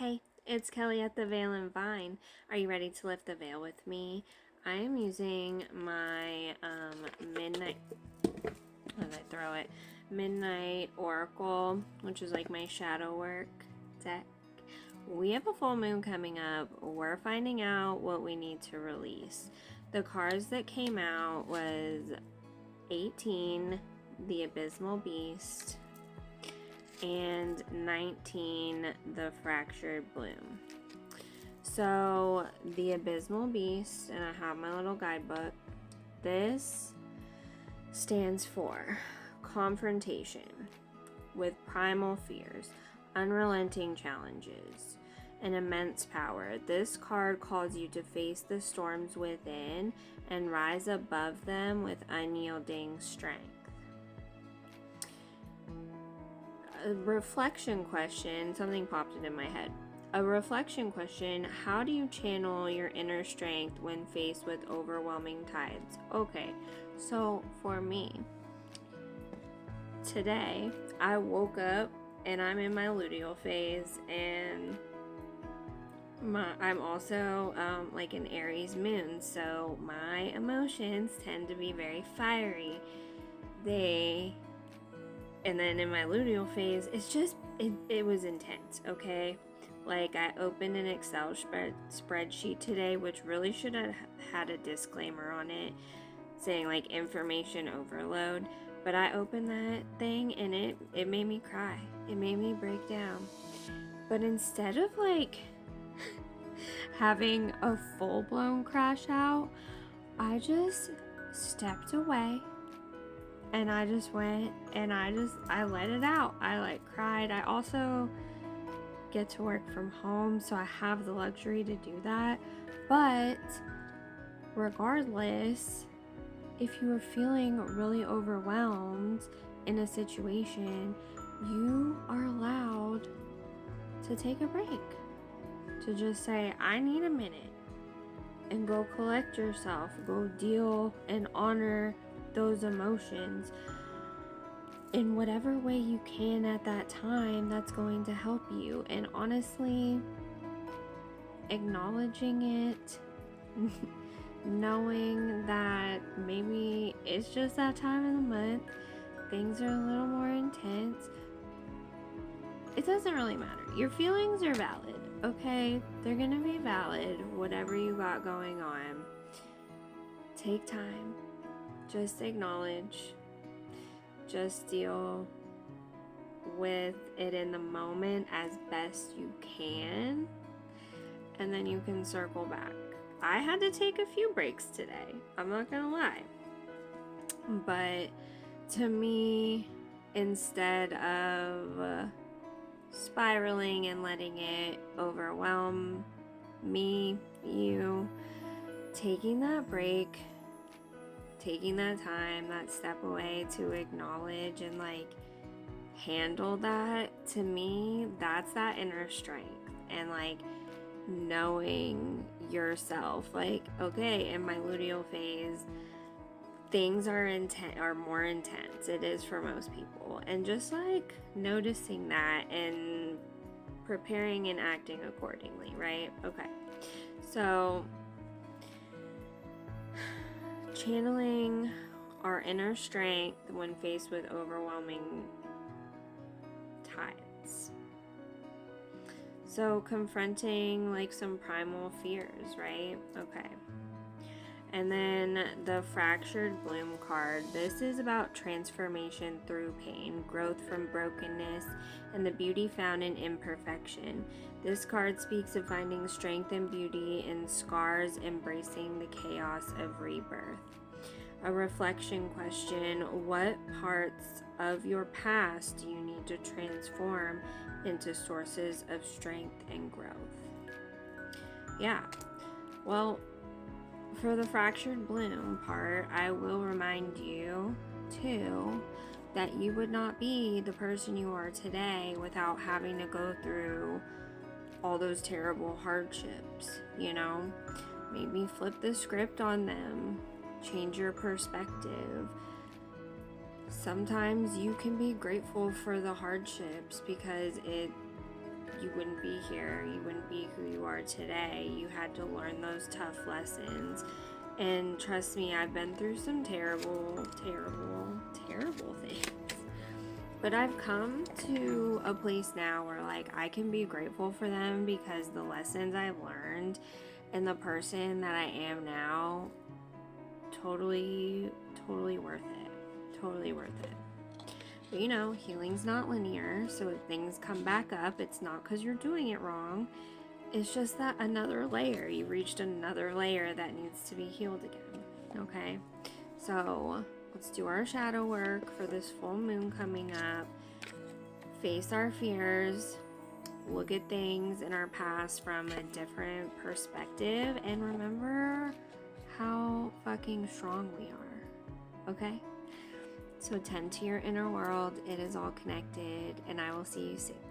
Hey, it's Kelly at the Veil and Vine. Are you ready to lift the veil with me? I am using my Midnight. How did I throw it? Midnight Oracle, which is like my shadow work deck. We have a full moon coming up. We're finding out what we need to release. The cards that came out was 18, the Abysmal Beast, and 19, the Fractured Bloom. So the Abysmal Beast, and I have my little guidebook. This stands for confrontation with primal fears, unrelenting challenges, and immense power. This card calls you to face the storms within and rise above them with unyielding strength. A reflection question, something popped into my head. A reflection question: how do you channel your inner strength when faced with overwhelming tides? Okay, so for me, today I woke up and I'm in my luteal phase, and I'm also like an Aries moon, so my emotions tend to be very fiery. And then in my luteal phase, it's just, it was intense, okay? Like, I opened an Excel spreadsheet today, which really should have had a disclaimer on it saying, like, information overload. But I opened that thing, and it made me cry. It made me break down. But instead of, like, having a full-blown crash out, I just stepped away. And I just went and I let it out. I like cried. I also get to work from home, so I have the luxury to do that. But regardless, if you are feeling really overwhelmed in a situation, you are allowed to take a break. To just say, I need a minute, and go collect yourself. Go deal and honor those emotions in whatever way you can at that time that's going to help you. And honestly, acknowledging it, knowing that maybe it's just that time of the month, things are a little more intense, it doesn't really matter. Your feelings are valid, okay? They're gonna be valid, whatever you got going on. Take time. Just acknowledge, just deal with it in the moment as best you can, and then you can circle back. I had to take a few breaks today, I'm not gonna lie. But to me, instead of spiraling and letting it overwhelm me, you, taking that break, taking that time, that step away to acknowledge and like handle that, to me, that's that inner strength. And like knowing yourself, like, okay, in my luteal phase, things are more intense. It is for most people. And just like noticing that and preparing and acting accordingly, right? Okay. So channeling our inner strength when faced with overwhelming tides. So confronting like some primal fears, right? Okay. And then the Fractured Bloom card. This is about transformation through pain, growth from brokenness, and the beauty found in imperfection. This card speaks of finding strength and beauty in scars, embracing the chaos of rebirth. A reflection question: what parts of your past do you need to transform into sources of strength and growth? Yeah. Well, for the Fractured Bloom part, I will remind you, too, that you would not be the person you are today without having to go through all those terrible hardships, you know? Maybe flip the script on them, change your perspective. Sometimes you can be grateful for the hardships because you wouldn't be here. You wouldn't be who you are today. You had to learn those tough lessons. And trust me, I've been through some terrible, terrible, terrible things. But I've come to a place now where, like, I can be grateful for them because the lessons I've learned and the person that I am now, totally worth it. Totally worth it. But you know, healing's not linear, so if things come back up, it's not because you're doing it wrong. It's just that another layer, you reached another layer that needs to be healed again. Okay? So let's do our shadow work for this full moon coming up. Face our fears. Look at things in our past from a different perspective. And remember how fucking strong we are. Okay? So tend to your inner world. It is all connected. And I will see you soon.